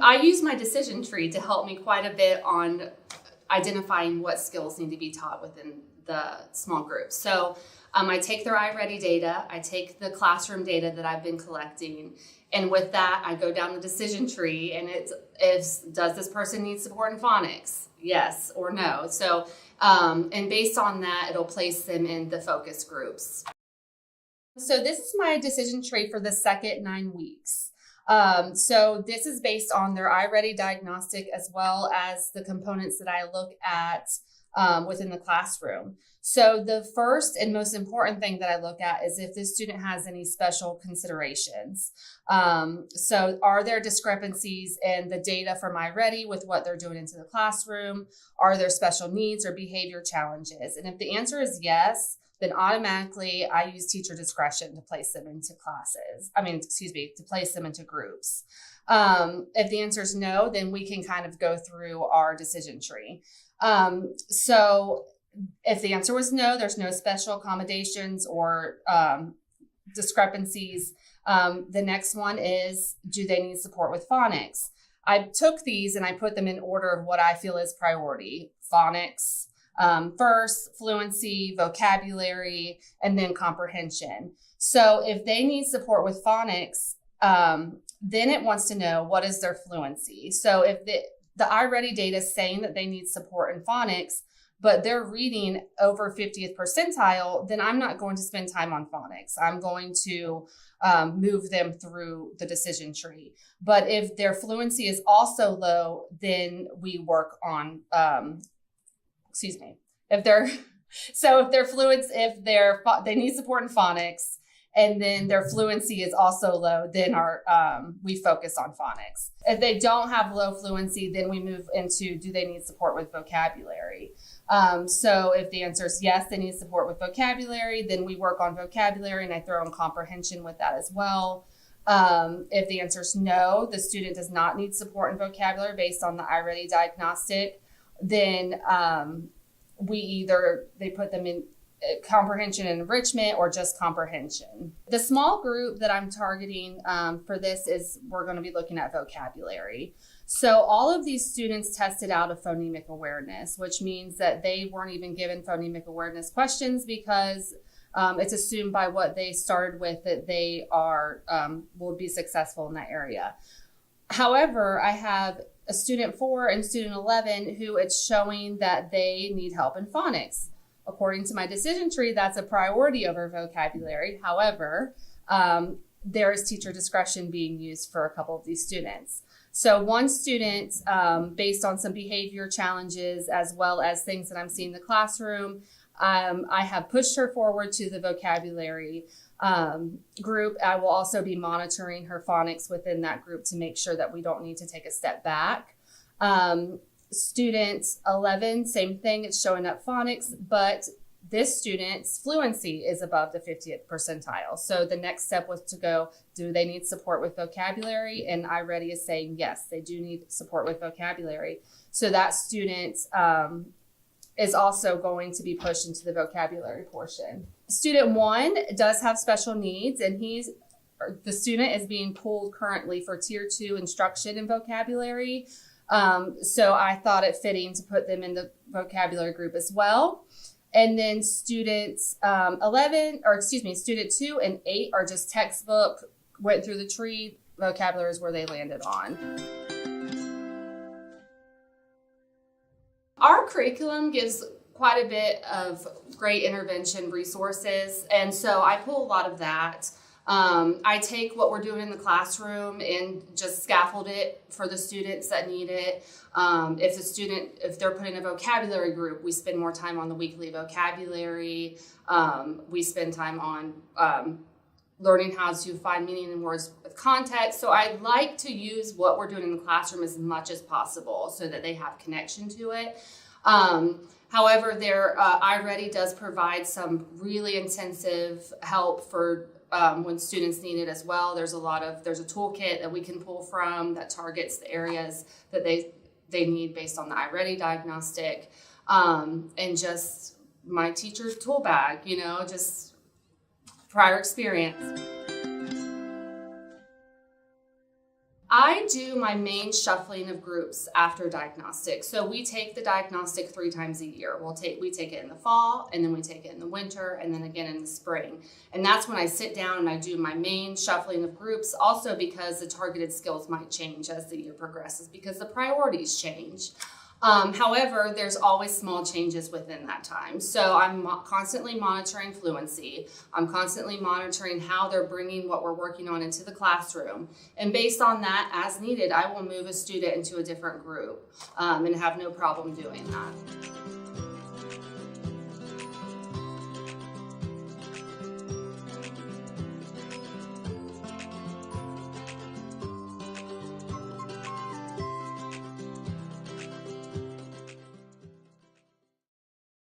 I use my decision tree to help me quite a bit on identifying what skills need to be taught within the small group. So I take their iReady data, I take the classroom data that I've been collecting, and with that, I go down the decision tree, and does this person need support in phonics? Yes or no. So, and based on that, it'll place them in the focus groups. So this is my decision tree for the second 9 weeks. So this is based on their iReady diagnostic as well as the components that I look at within the classroom. So the first and most important thing that I look at is if the student has any special considerations. So are there discrepancies in the data from iReady with what they're doing into the classroom? Are there special needs or behavior challenges? And if the answer is yes, then automatically I use teacher discretion to place them into to place them into groups. If the answer is no, then we can kind of go through our decision tree. So if the answer was no, there's no special accommodations or discrepancies. The next one is, do they need support with phonics? I took these and I put them in order of what I feel is priority. Phonics first, fluency, vocabulary, and then comprehension. So if they need support with phonics, then it wants to know what is their fluency. So if the iReady data is saying that they need support in phonics, but they're reading over 50th percentile, then I'm not going to spend time on phonics. I'm going to move them through the decision tree. But if their fluency is also low, then we work on, if they need support in phonics, and then their fluency is also low, then we focus on phonics. If they don't have low fluency, then we move into, do they need support with vocabulary? So if the answer is yes, they need support with vocabulary, then we work on vocabulary, and I throw in comprehension with that as well. If the answer is no, the student does not need support in vocabulary based on the iReady diagnostic, then they put them in comprehension and enrichment or just comprehension. The small group that I'm targeting for this is we're going to be looking at vocabulary. So all of these students tested out of phonemic awareness, which means that they weren't even given phonemic awareness questions because it's assumed by what they started with that they will be successful in that area. However, I have a student 4 and student 11 who it's showing that they need help in phonics. According to my decision tree, that's a priority over vocabulary. However, there is teacher discretion being used for a couple of these students. So one student, based on some behavior challenges as well as things that I'm seeing in the classroom, I have pushed her forward to the vocabulary group. I will also be monitoring her phonics within that group to make sure that we don't need to take a step back. Student 11, same thing, it's showing up phonics, but this student's fluency is above the 50th percentile. So the next step was to go, do they need support with vocabulary? And iReady is saying, yes, they do need support with vocabulary. So that student is also going to be pushed into the vocabulary portion. Student 1 does have special needs, and the student is being pulled currently for Tier 2 instruction in vocabulary. So I thought it fitting to put them in the vocabulary group as well. And then student 2 and 8 are just textbook, went through the tree. Vocabulary is where they landed on. Our curriculum gives quite a bit of great intervention resources, and so I pull a lot of that. I take what we're doing in the classroom and just scaffold it for the students that need it. If they're put in a vocabulary group, we spend more time on the weekly vocabulary. We spend time on learning how to find meaning in words with context. So I like to use what we're doing in the classroom as much as possible so that they have connection to it. However, iReady does provide some really intensive help for when students need it as well. There's a toolkit that we can pull from that targets the areas that they need based on the iReady diagnostic, and just my teacher's tool bag, just prior experience. I do my main shuffling of groups after diagnostic. So we take the diagnostic 3 times a year. We take it in the fall, and then we take it in the winter, and then again in the spring. And that's when I sit down and I do my main shuffling of groups, also because the targeted skills might change as the year progresses because the priorities change. However, there's always small changes within that time. So I'm constantly monitoring fluency. I'm constantly monitoring how they're bringing what we're working on into the classroom. And based on that, as needed, I will move a student into a different group and have no problem doing that.